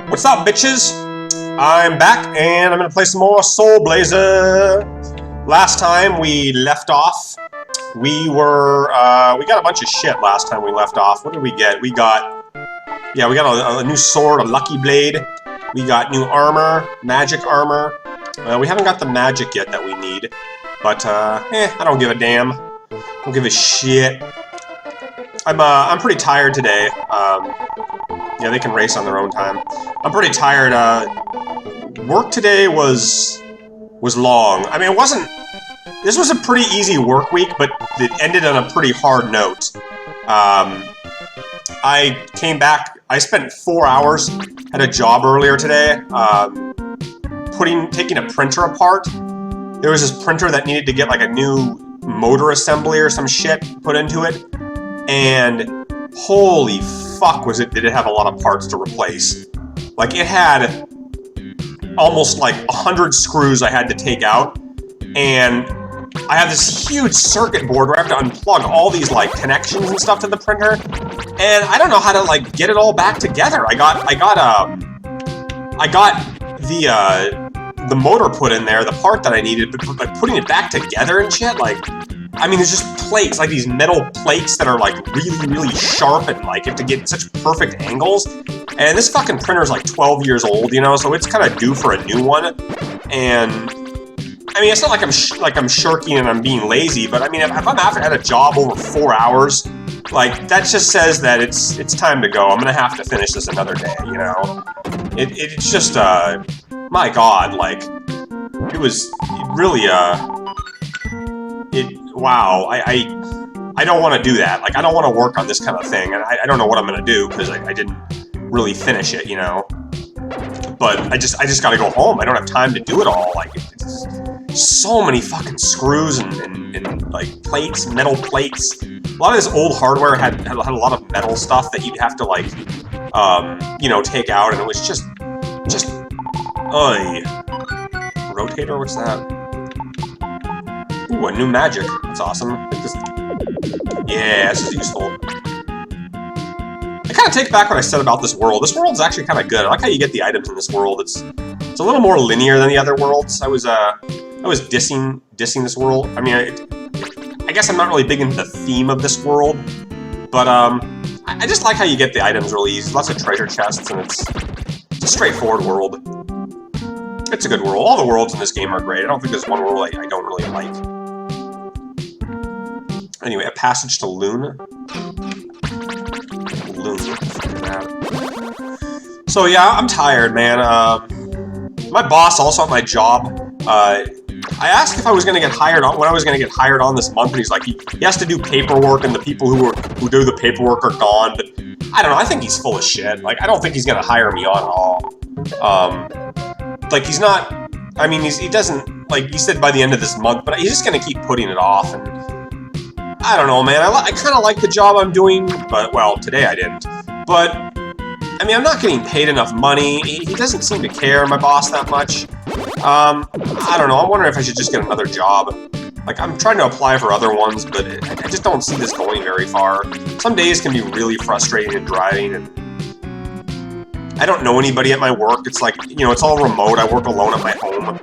What's up, bitches? I'm back, and I'm gonna play some more Soul Blazer. Last time we left off, we got a bunch of shit last time we left off. What did we get? We got a new sword, a lucky blade. We got new armor, magic armor. We haven't got the magic yet that we need, but I don't give a damn. Don't give a shit. I'm pretty tired today. Yeah, they can race on their own time. I'm pretty tired. Work today was long. I mean, it wasn't. This was a pretty easy work week, but it ended on a pretty hard note. I came back. I spent 4 hours at a job earlier today, taking a printer apart. There was this printer that needed to get like a new motor assembly or some shit put into it, and holy fuck did it have a lot of parts to replace. Like, it had almost like 100 screws I had to take out, and I have this huge circuit board where I have to unplug all these like connections and stuff to the printer, and I don't know how to like get it all back together. I got the motor put in there, the part that I needed, but like putting it back together and shit, like, I mean, there's just plates, like these metal plates that are like really, really sharp, and like you have to get such perfect angles. And this fucking printer's like 12 years old, you know, so it's kind of due for a new one. And I mean, it's not like I'm shirking and I'm being lazy, but I mean, if I'm at a job over 4 hours, like, that just says that it's time to go. I'm gonna have to finish this another day, you know. It's just my God, like, it was really wow, I don't want to do that. Like, I don't want to work on this kind of thing, and I don't know what I'm gonna do because I didn't really finish it, you know. But I just gotta go home. I don't have time to do it all. Like, it's so many fucking screws and like plates, metal plates. A lot of this old hardware had a lot of metal stuff that you'd have to like, you know, take out, and it was just, rotator. What's that? Ooh, a new magic. That's awesome. Yeah, this is useful. I kind of take back what I said about this world. This world's actually kind of good. I like how you get the items in this world. It's a little more linear than the other worlds. I was dissing this world. I mean, I guess I'm not really big into the theme of this world, but I just like how you get the items really easy. Lots of treasure chests, and it's a straightforward world. It's a good world. All the worlds in this game are great. I don't think there's one world I don't really like. Anyway, a passage to Loon. So yeah, I'm tired, man. My boss, also at my job, I asked if I was going to get hired on, when I was going to get hired on this month, and he's like, he has to do paperwork, and the people who do the paperwork are gone, but I don't know, I think he's full of shit. Like, I don't think he's going to hire me on at all. Like, he's not, I mean, he doesn't, like, he said by the end of this month, but he's just going to keep putting it off, and I don't know, man. I kind of like the job I'm doing, but, well, today I didn't. But, I mean, I'm not getting paid enough money. He doesn't seem to care, my boss, that much. I don't know. I'm wondering if I should just get another job. Like, I'm trying to apply for other ones, but I just don't see this going very far. Some days can be really frustrating and driving, and I don't know anybody at my work. It's like, you know, it's all remote. I work alone at my home.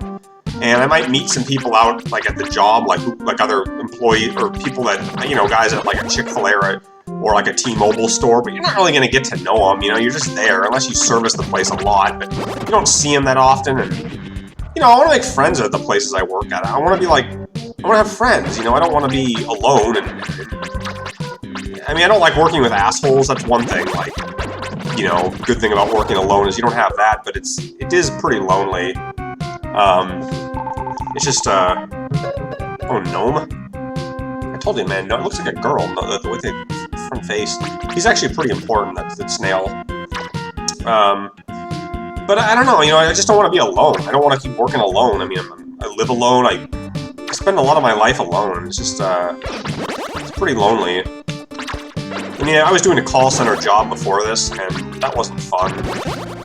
And I might meet some people out, like, at the job, like other employees, or people that, you know, guys at, like, a Chick-fil-A or like a T-Mobile store, but you're not really going to get to know them, you know, you're just there, unless you service the place a lot, but you don't see them that often, and, you know, I want to make friends at the places I work at. I want to be like, I want to have friends, you know, I don't want to be alone, and I mean, I don't like working with assholes, that's one thing, like, you know, good thing about working alone is you don't have that, but it is pretty lonely. It's just, oh, Nome? I told you, man, no, it looks like a girl, with the front face. He's actually pretty important, that snail. But I don't know, you know, I just don't want to be alone. I don't want to keep working alone. I mean, I live alone, I spend a lot of my life alone. It's just, it's pretty lonely. I mean, I was doing a call center job before this, and that wasn't fun.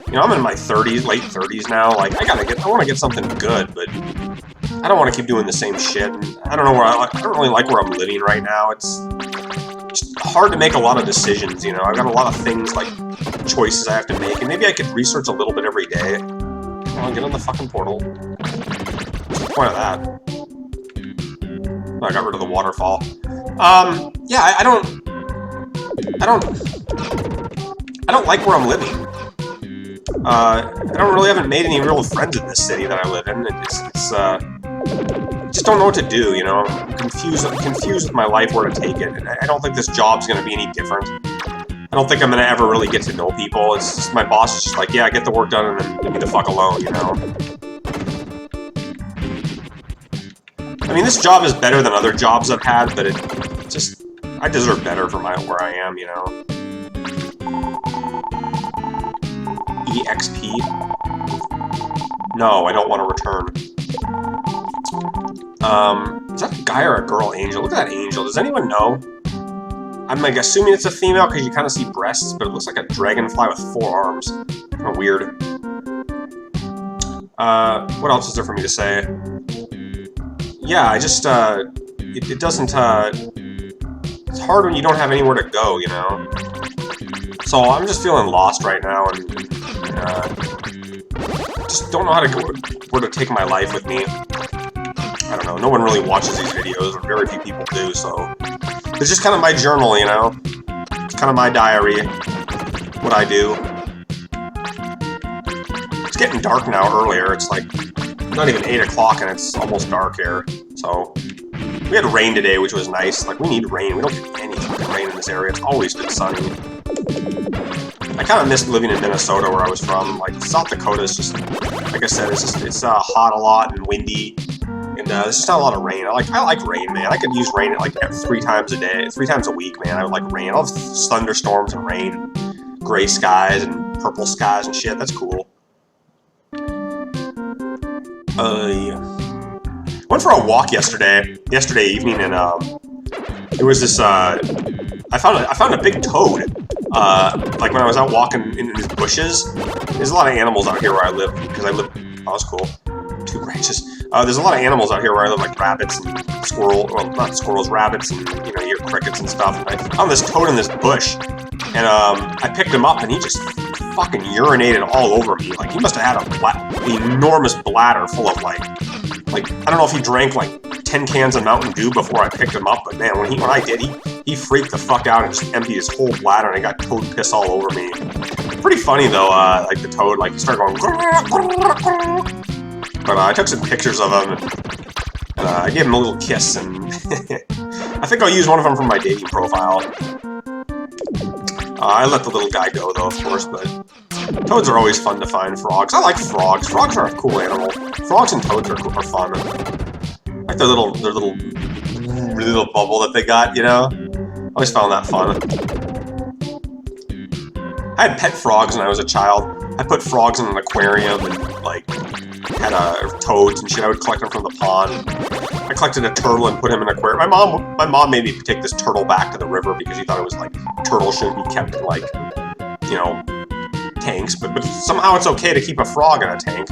You know, I'm in my 30s, late 30s now. Like, I want to get something good, but I don't want to keep doing the same shit. And I don't know I don't really like where I'm living right now. It's just hard to make a lot of decisions, you know? I've got a lot of things, like, choices I have to make, and maybe I could research a little bit every day. Come on, get on the fucking portal. What's the point of that? Oh, I got rid of the waterfall. Yeah, I don't like where I'm living. I haven't made any real friends in this city that I live in. I just don't know what to do, you know? I'm confused with my life, where to take it, and I don't think this job's gonna be any different. I don't think I'm gonna ever really get to know people. It's just, my boss is just like, yeah, get the work done and then leave me the fuck alone, you know? I mean, this job is better than other jobs I've had, but I deserve better for where I am, you know? EXP? No, I don't want to return. Is that a guy or a girl angel? Look at that angel. Does anyone know? I'm like assuming it's a female because you kind of see breasts, but it looks like a dragonfly with 4 arms. Kind of weird. What else is there for me to say? Yeah, I just, it doesn't, it's hard when you don't have anywhere to go, you know? So I'm just feeling lost right now, and just don't know how to go, where to take my life with me. I don't know, no one really watches these videos, or very few people do, so it's just kind of my journal, you know? It's kind of my diary, what I do. It's getting dark now earlier, it's like not even 8 o'clock and it's almost dark here, so we had rain today, which was nice. Like, we need rain, we don't get any fucking rain in this area, it's always been sunny. I kind of missed living in Minnesota, where I was from. Like, South Dakota is just, like I said, it's hot a lot and windy, and there's just not a lot of rain. I like rain, man. I could use rain like 3 times a day, 3 times a week, man. I would like rain. I love thunderstorms and rain, gray skies and purple skies and shit. That's cool. Went for a walk yesterday evening, and it was this. I found a big toad. Like when I was out walking in these bushes. There's a lot of animals out here where I live, because I live. Oh, that's cool. 2 branches. There's a lot of animals out here where I live, like rabbits and squirrels. Well, not squirrels, rabbits, and you know, you hear crickets and stuff. And I found this toad in this bush, and I picked him up, and he just fucking urinated all over me. Like, he must have had an enormous bladder full of like I don't know if he drank like 10 cans of Mountain Dew before I picked him up, but man, when I did, he freaked the fuck out and just emptied his whole bladder, and I got toad piss all over me. Pretty funny though, like the toad, like he started going. But I took some pictures of him, and I gave him a little kiss, and I think I'll use one of them for my dating profile. I let the little guy go though, of course, but toads are always fun to find. Frogs. I like frogs. Frogs are a cool animal. Frogs and toads are fun. I like their little bubble that they got, you know? I always found that fun. I had pet frogs when I was a child. I put frogs in an aquarium and, like, had toads and shit. I would collect them from the pond. I collected a turtle and put him in an aquarium. My mom made me take this turtle back to the river because she thought it was, like, turtles shouldn't be kept in, like, you know, tanks. But somehow it's okay to keep a frog in a tank.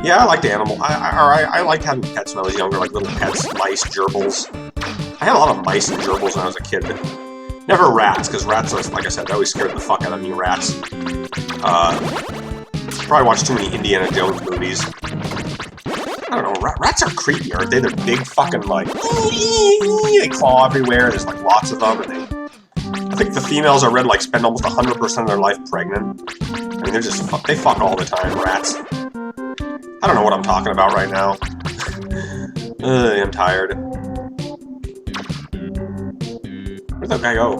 Yeah, I liked animals. I liked having pets when I was younger, like little pets, mice, gerbils. I had a lot of mice and gerbils when I was a kid, but never rats, because rats, like I said, they always scared the fuck out of me, rats. Probably watched too many Indiana Jones movies. I don't know, rats are creepy, aren't they? They're big fucking, like, they claw everywhere, there's, like, lots of them, and I think the females are like, spend almost 100% of their life pregnant. I mean, they fuck all the time, rats. I don't know what I'm talking about right now. I'm tired. Where'd that guy go?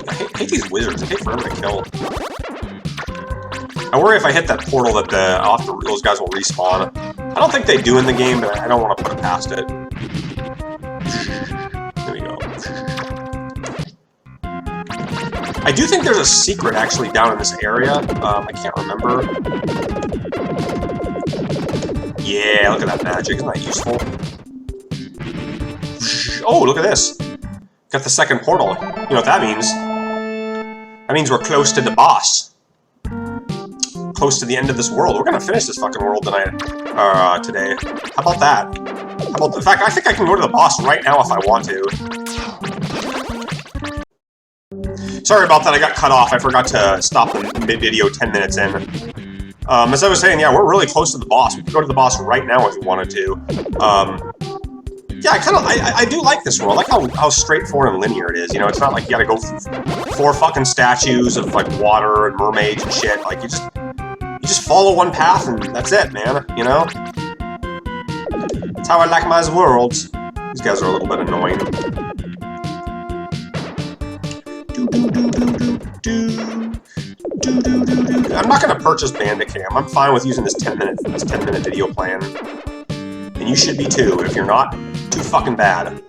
I hate these wizards. They take forever to kill. I worry if I hit that portal that those guys will respawn. I don't think they do in the game, but I don't want to put it past it. There we go. I do think there's a secret actually down in this area. I can't remember. Yeah, look at that magic. Isn't that useful? Oh, look at this. Got the second portal. You know what that means? That means we're close to the boss. Close to the end of this world. We're gonna finish this fucking world tonight. Today. How about that? Well, in fact, I think I can go to the boss right now if I want to. Sorry about that, I got cut off. I forgot to stop the mid-video 10 minutes in. As I was saying, yeah, we're really close to the boss. We can go to the boss right now if we wanted to. Yeah, I do like this world. I like how straightforward and linear it is. You know, it's not like you gotta go through 4 fucking statues of, like, water and mermaids and shit. Like, you just follow one path and that's it, man, you know? That's how I like my worlds. These guys are a little bit annoying. I'm not gonna purchase Bandicam. I'm fine with using this 10-minute video plan. And you should be too. If you're not, too fucking bad.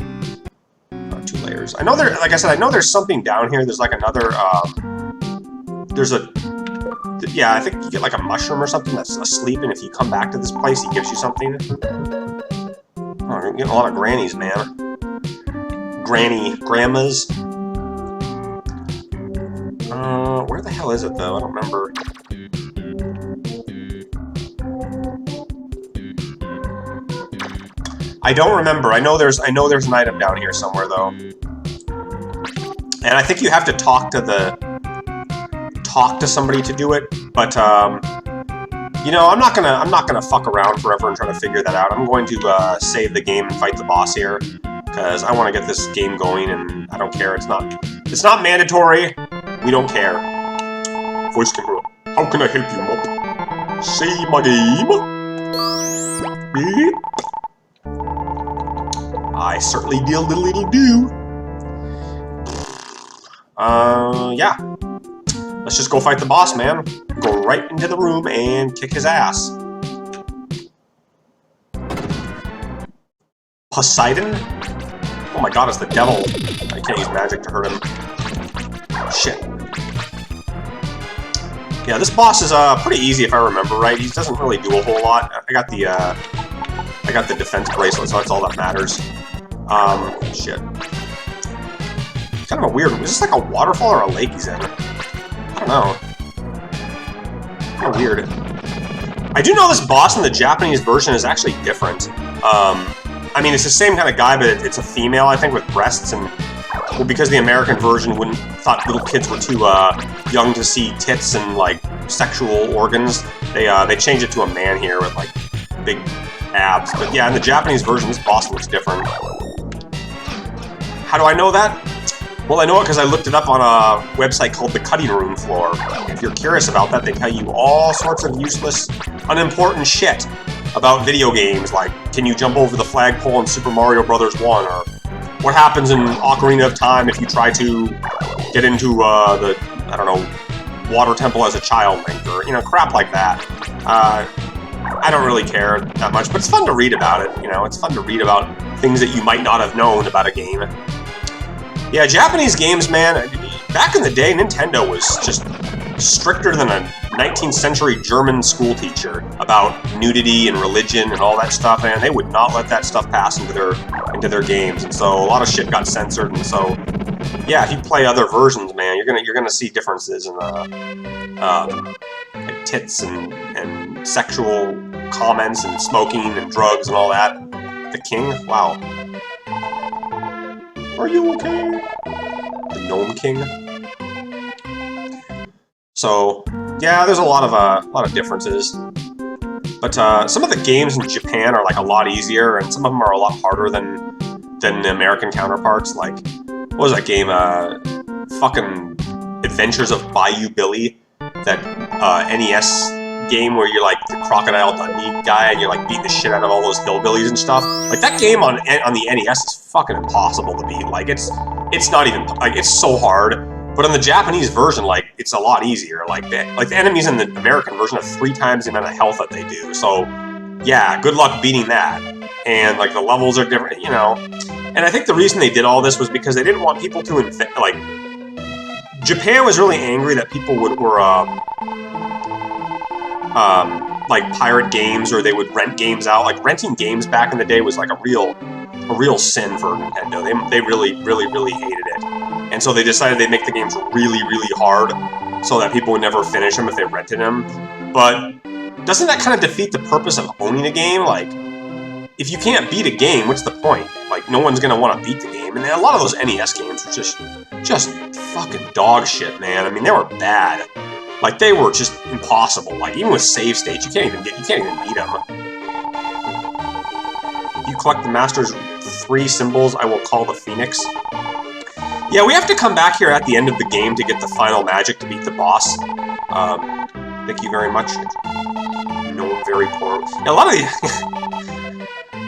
2 layers. I know there, like I said, I know there's something down here. There's like another, yeah, I think you get like a mushroom or something that's asleep, and if you come back to this place, he gives you something. Oh, you're getting a lot of grannies, man. Grandmas. Where the hell is it, though? I don't remember. I don't remember. I know there's an item down here somewhere, though. And I think you have to talk to somebody to do it, but you know, I'm not gonna fuck around forever and try to figure that out. I'm going to save the game and fight the boss here, because I want to get this game going, and I don't care. It's not mandatory. We don't care. Voice camera. How can I help you, Mop? Save my game. Beep. I certainly do. Yeah. Let's just go fight the boss, man. Go right into the room and kick his ass. Poseidon? Oh my god, it's the devil. I can't use magic to hurt him. Shit. Yeah, this boss is pretty easy if I remember right. He doesn't really do a whole lot. I got the defense bracelet, so that's all that matters. Shit. It's kind of a weird. Is this like a waterfall or a lake he's in? I don't know. Kind of weird. I do know this boss in the Japanese version is actually different. I mean, it's the same kind of guy, but it's a female, I think, with breasts, and well, because the American version thought little kids were too young to see tits and like sexual organs, they changed it to a man here with like big abs. But yeah, in the Japanese version, this boss looks different. How do I know that? Well, I know it because I looked it up on a website called The Cutting Room Floor. If you're curious about that, they tell you all sorts of useless, unimportant shit about video games, like can you jump over the flagpole in Super Mario Bros. 1, or what happens in Ocarina of Time if you try to get into the, I don't know, water temple as a child, Link, or, you know, crap like that. I don't really care that much, but it's fun to read about it, you know, it's fun to read about things that you might not have known about a game. Yeah, Japanese games, man, back in the day, Nintendo was just stricter than a 19th century German school teacher about nudity and religion and all that stuff, and they would not let that stuff pass into their games, and so a lot of shit got censored, and so yeah, if you play other versions, man, you're gonna see differences in like tits and sexual comments and smoking and drugs and all that. The king? Wow. Are you okay? The Nome King? So, yeah, there's a lot of differences. But some of the games in Japan are like a lot easier, and some of them are a lot harder than the American counterparts. Like, what was that game? Fucking Adventures of Bayou Billy, that NES game where you're like the Crocodile Dundee guy and you're like beating the shit out of all those hillbillies and stuff. Like, that game on the NES is fucking impossible to beat. Like, it's not even, like, it's so hard. But on the Japanese version, like, it's a lot easier. Like the enemies in the American version have 3 times the amount of health that they do. So, yeah, good luck beating that. And, like, the levels are different, you know. And I think the reason they did all this was because they didn't want people to, like, Japan was really angry that people were like, pirate games, or they would rent games out. Like, renting games back in the day was, like, a real sin for Nintendo. They really, really, really hated it. And so they decided they'd make the games really, really hard so that people would never finish them if they rented them. But doesn't that kind of defeat the purpose of owning a game? Like, if you can't beat a game, what's the point? Like, no one's gonna want to beat the game. And a lot of those NES games were just fucking dog shit, man. I mean, they were bad. Like, they were just impossible. Like, even with save states, you can't even beat them. You collect the Master's 3 symbols, I will call the Phoenix. Yeah, we have to come back here at the end of the game to get the final magic to beat the boss. Thank you very much. No, very poor. Yeah, a lot of the...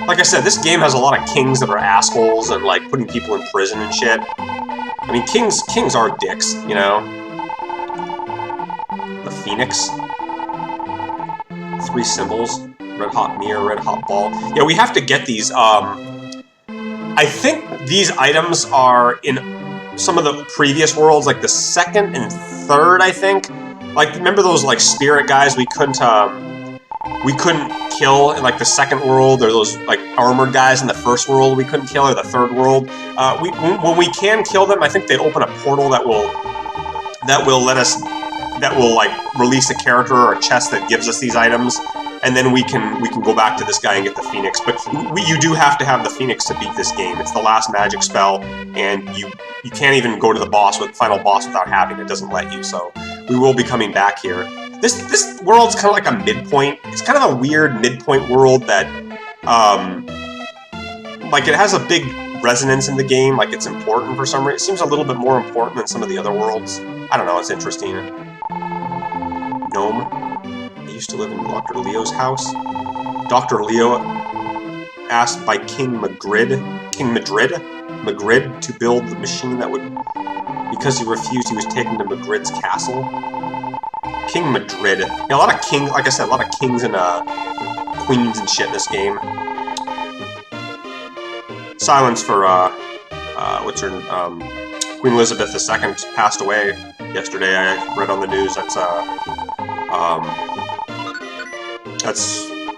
Like I said, this game has a lot of kings that are assholes and, like, putting people in prison and shit. I mean, kings are dicks, you know? The Phoenix. 3 symbols. Red hot mirror, red hot ball. Yeah, we have to get these. I think these items are in some of the previous worlds, like the 2nd and 3rd, I think. Like, remember those, like, spirit guys we couldn't kill in, like, the 2nd world, or those, like, armored guys in the 1st world we couldn't kill, or the 3rd world? When we can kill them, I think they open a portal that will like release a character or a chest that gives us these items, and then we can go back to this guy and get the Phoenix. But you do have to have the Phoenix to beat this game. It's the last magic spell, and you can't even go to the final boss without having it. It doesn't let you. So we will be coming back here. This world's kind of like a midpoint. It's kind of a weird midpoint world that, like, it has a big resonance in the game. Like, it's important for some reason. It seems a little bit more important than some of the other worlds. I don't know. It's interesting. Nome. I used to live in Dr. Leo's house. Dr. Leo asked by King Madrid to build the machine that would... Because he refused, he was taken to Madrid's castle. King Madrid. Yeah, a lot of kings, like I said, a lot of kings and queens and shit in this game. Silence for, what's her, Queen Elizabeth II passed away yesterday. I read on the news.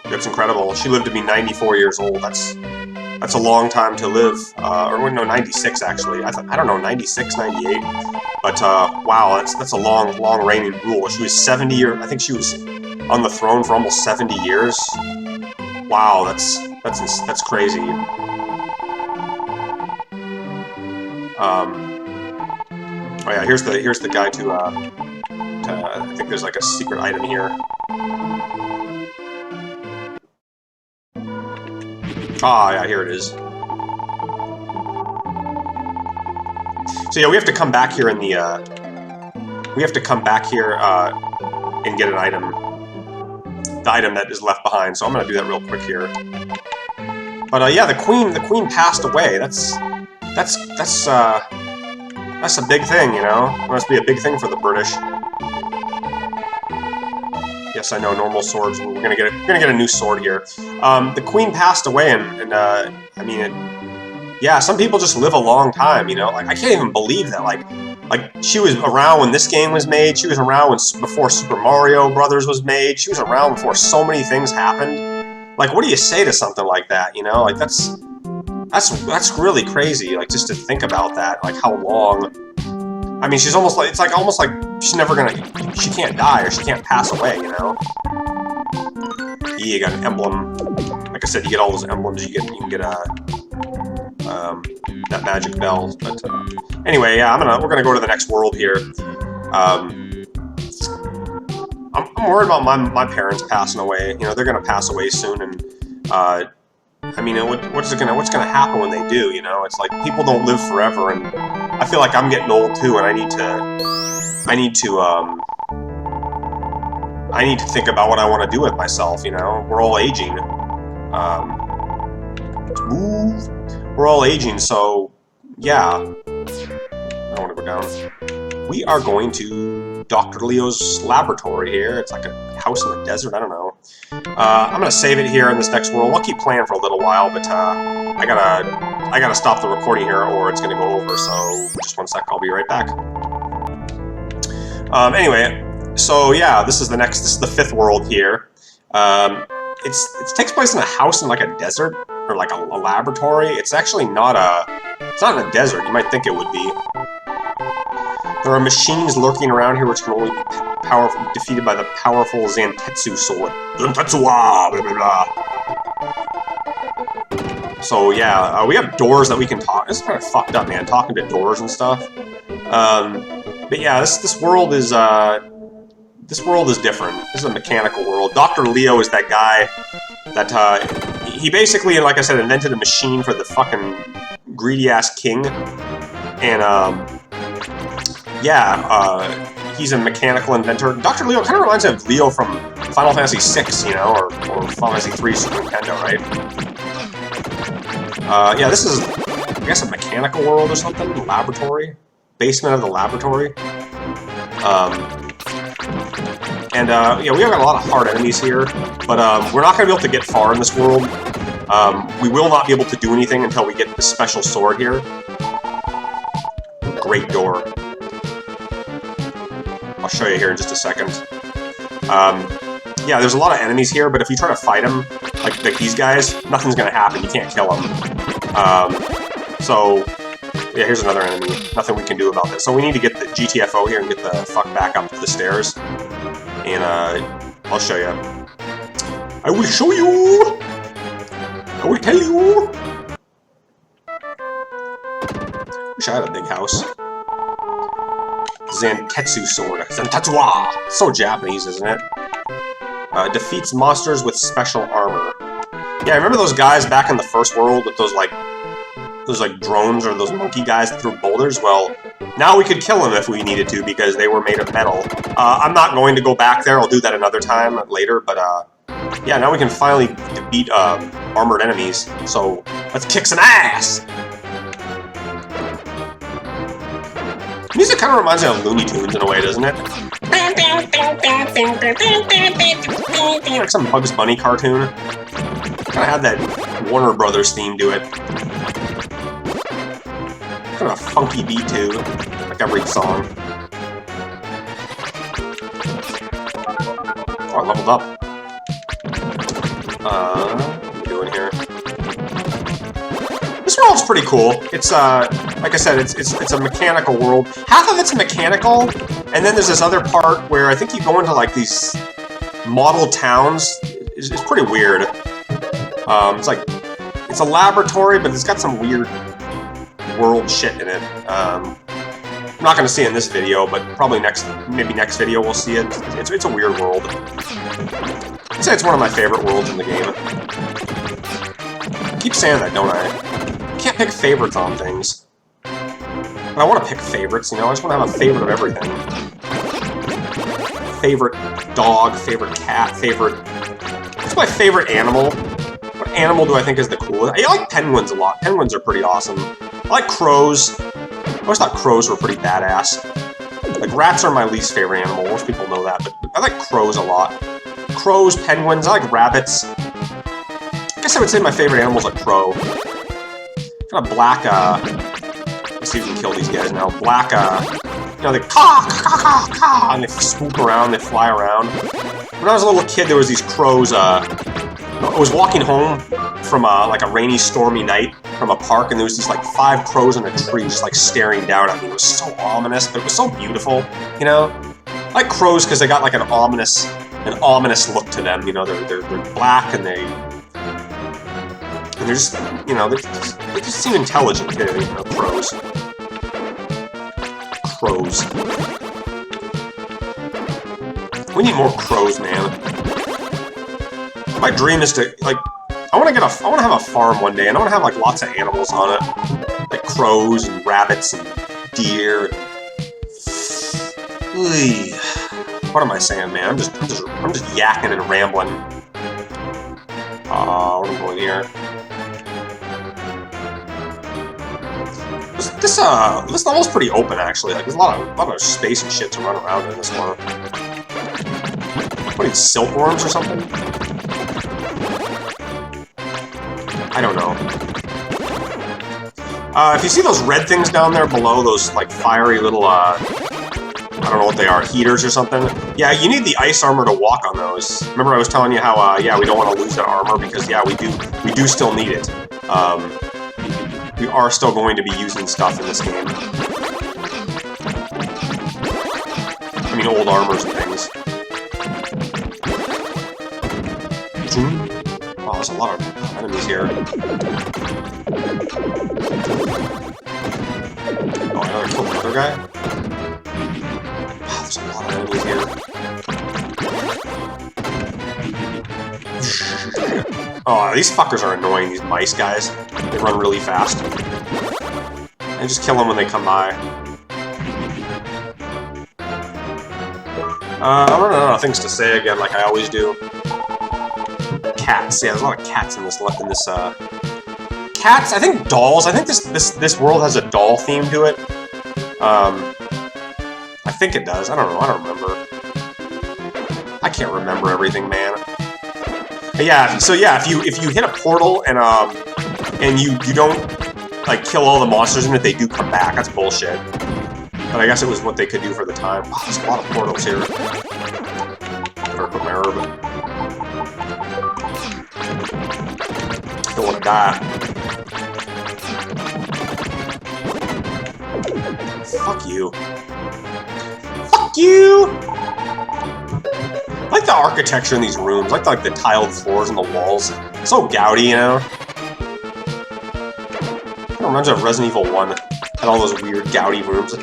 That's incredible. She lived to be 94 years old. That's a long time to live. Or no, 96 actually. I don't know, 96, 98. But wow, that's a long reigning rule. She was 70 years. I think she was on the throne for almost 70 years. Wow, that's crazy. Oh yeah, here's the guy to I think there's like a secret item here. Ah, yeah, here it is. So yeah, we have to come back here in the and get an item. The item that is left behind. So I'm gonna do that real quick here. But yeah, the queen passed away. That's a big thing, you know? It must be a big thing for the British. Yes, I know, normal swords. We're gonna get a new sword here. The queen passed away, and I mean, yeah, some people just live a long time, you know? Like, I can't even believe that. Like she was around when this game was made. She was around before Super Mario Brothers was made. She was around before so many things happened. Like, what do you say to something like that? You know, like that's really crazy. Like, just to think about that. Like, how long? I mean, she's almost like, it's like almost like she's never gonna, she can't die or she can't pass away, you know? Yeah, you got an emblem. Like I said, you get all those emblems. You can get that magic bell. But anyway, yeah, we're gonna go to the next world here. I'm worried about my parents passing away. You know, they're gonna pass away soon, and I mean, what's gonna happen when they do? You know, it's like people don't live forever, and I feel like I'm getting old too, and I need to think about what I want to do with myself. You know, we're all aging. Let's move. We're all aging, so yeah. I don't want to go down. We are going to Dr. Leo's laboratory here. It's like a house in the desert. I don't know. I'm gonna save it here in this next world. I'll keep playing for a little while, but I gotta stop the recording here, or it's gonna go over. So just one sec. I'll be right back. Anyway, so yeah, this is the 5th world here. It takes place in a house in like a desert or like a laboratory. It's actually not it's not in a desert. You might think it would be. There are machines lurking around here which can only be defeated by the powerful Zantetsu sword. Zantetsu, blah, blah, blah. So yeah, we have doors that we can talk. This is kind of fucked up, man. Talking to doors and stuff. But yeah, this world is different. This is a mechanical world. Dr. Leo is that guy that he basically, like I said, invented a machine for the fucking greedy ass king, and he's a mechanical inventor. Dr. Leo kind of reminds me of Leo from Final Fantasy VI, you know, or Final Fantasy III Super Nintendo, right? Yeah, this is, I guess, a mechanical world or something. Laboratory, basement of the laboratory. Yeah, we have got a lot of hard enemies here, but we're not going to be able to get far in this world. We will not be able to do anything until we get the special sword here. Great door. I'll show you here in just a second. Yeah, there's a lot of enemies here, but if you try to fight them, like these guys, nothing's going to happen. You can't kill them. So, yeah, here's another enemy. Nothing we can do about this. So we need to get the GTFO here and get the fuck back up the stairs. And I'll show you. I will show you! I will tell you! Wish I had a big house. Zantetsu sword. Zantetsuwa! So Japanese, isn't it? Defeats monsters with special armor. Yeah, remember those guys back in the first world with those like drones or those monkey guys that threw boulders? Well, now we could kill them if we needed to because they were made of metal. I'm not going to go back there. I'll do that another time later, but yeah, now we can finally beat armored enemies. So let's kick some ass! Music kind of reminds me of Looney Tunes in a way, doesn't it? Like some Bugs Bunny cartoon. Kind of had that Warner Brothers theme to it. Kind of a funky beat too, like every song. Oh, I leveled up. What are we doing here? This world's pretty cool. It's like I said, it's a mechanical world. Half of it's mechanical, and then there's this other part where I think you go into like these model towns. It's pretty weird. It's a laboratory, but it's got some weird world shit in it. I'm not going to see it in this video, but probably maybe next video we'll see it. It's a weird world. I'd say it's one of my favorite worlds in the game. I keep saying that, don't I? I can't pick favorites on things. But I want to pick favorites, you know? I just want to have a favorite of everything. Favorite dog, favorite cat, favorite... What's my favorite animal? What animal do I think is the coolest? I like penguins a lot. Penguins are pretty awesome. I like crows. I always thought crows were pretty badass. Like, rats are my least favorite animal. Most people know that, but I like crows a lot. Crows, penguins, I like rabbits. I guess I would say my favorite animal is a crow. Kind of black, let's see if we can kill these guys now. Black, you know, they caw, and they swoop around, they fly around. When I was a little kid, there was these crows, I was walking home from like a rainy, stormy night from a park, and there was these like 5 crows in a tree just like staring down at me. It was so ominous, but it was so beautiful, you know? I like crows because they got like an ominous look to them, you know? They're black and they're just, you know, they just seem intelligent, you know, crows. Crows. We need more crows, man. My dream is to, like, I want to have a farm one day, and I want to have, like, lots of animals on it. Like crows and rabbits and deer and... What am I saying, man? I'm just yakking and rambling. What am I going here? This level's pretty open, actually. Like, there's a lot of space and shit to run around in this one. What are these, silkworms or something? I don't know. If you see those red things down there below, those, like, fiery little, I don't know what they are, heaters or something? Yeah, you need the ice armor to walk on those. Remember I was telling you how, yeah, we don't want to lose that armor, because, yeah, we do still need it. We are still going to be using stuff in this game. I mean, old armors and things. Oh, there's a lot of enemies here. Oh, I gotta kill the other guy? Wow, there's a lot of enemies here. Oh, these fuckers are annoying, these mice guys. They run really fast. I just kill them when they come by. I'm running out of things to say again, like I always do. Cats. Yeah, there's a lot of cats in this. Cats. I think dolls. I think this world has a doll theme to it. I think it does. I don't know. I don't remember. I can't remember everything, man. But yeah. So yeah, if you hit a portal and you don't like kill all the monsters in it, they do come back. That's bullshit. But I guess it was what they could do for the time. Wow, there's a lot of portals here. Better put my herb. Don't want to die. Fuck you. Fuck you! I like the architecture in these rooms. I like the tiled floors and the walls. It's so gaudy, you know? It reminds me of Resident Evil 1. Had all those weird gaudy rooms.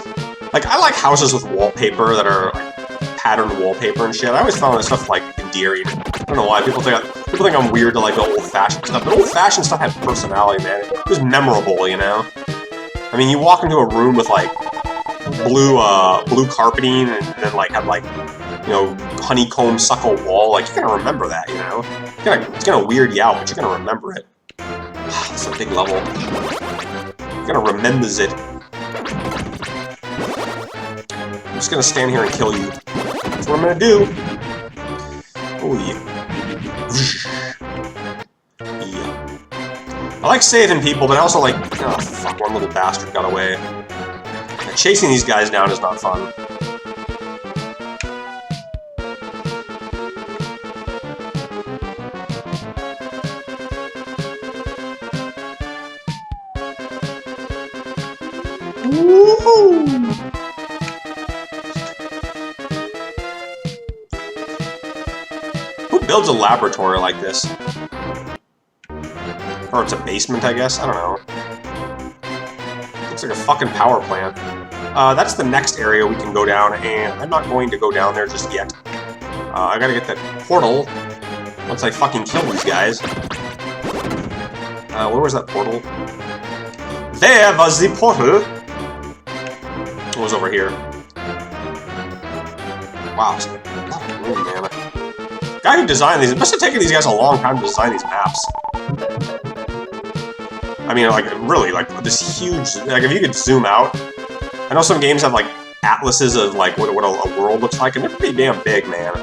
Like, I like houses with wallpaper that are like patterned wallpaper and shit. I always found that stuff like endearing. I don't know why people think I'm weird to like the old-fashioned stuff, but old-fashioned stuff had personality, man. It was memorable, you know. I mean, you walk into a room with like blue carpeting, and then like have like, you know, honeycomb suckle wall. Like, you're gonna remember that, you know. It's gonna weird you out, but you're gonna remember it. It's a big level. You're gonna remember it. I'm just gonna stand here and kill you. That's what I'm gonna do. Oh yeah. Yeah. I like saving people, but I also like... Oh, fuck, one little bastard got away. Yeah, chasing these guys down is not fun. Woohoo! Who builds a laboratory like this? Or it's a basement, I guess? I don't know. Looks like a fucking power plant. That's the next area we can go down, and I'm not going to go down there just yet. I gotta get that portal once I fucking kill these guys. Where was that portal? There was the portal! It was over here. Wow, it's a lot of room, man. The guy who designed these, it must have taken these guys a long time to design these maps. I mean, like, really, like, this huge, like, if you could zoom out, I know some games have, like, atlases of, like, what a world looks like, and they're pretty damn big, man.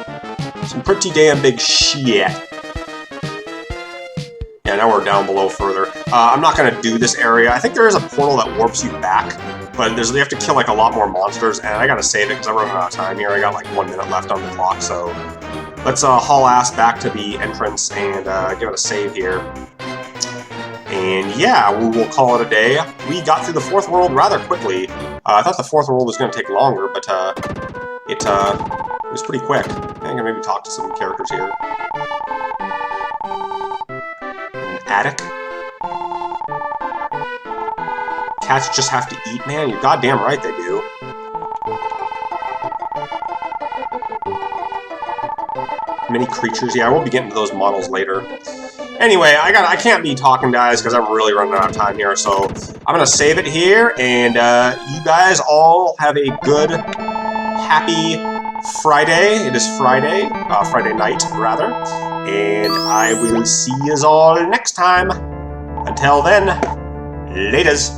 Some pretty damn big shit. Yeah, now we're down below further. I'm not gonna do this area. I think there is a portal that warps you back, but you have to kill, like, a lot more monsters, and I gotta save it, because I'm running out of time here. I got, like, 1 minute left on the clock, so let's haul ass back to the entrance and give it a save here. And yeah, we'll call it a day. We got through the 4th world rather quickly. I thought the 4th world was going to take longer, but it was pretty quick. I think I maybe talk to some characters here. An attic. Cats just have to eat, man. You're goddamn right they do. Many creatures. Yeah, we'll be getting to those models later. Anyway, I can't be talking, guys, because I'm really running out of time here, so I'm gonna save it here, and you guys all have a good, happy Friday. It is Friday, Friday night, rather, and I will see yous all next time. Until then, laters.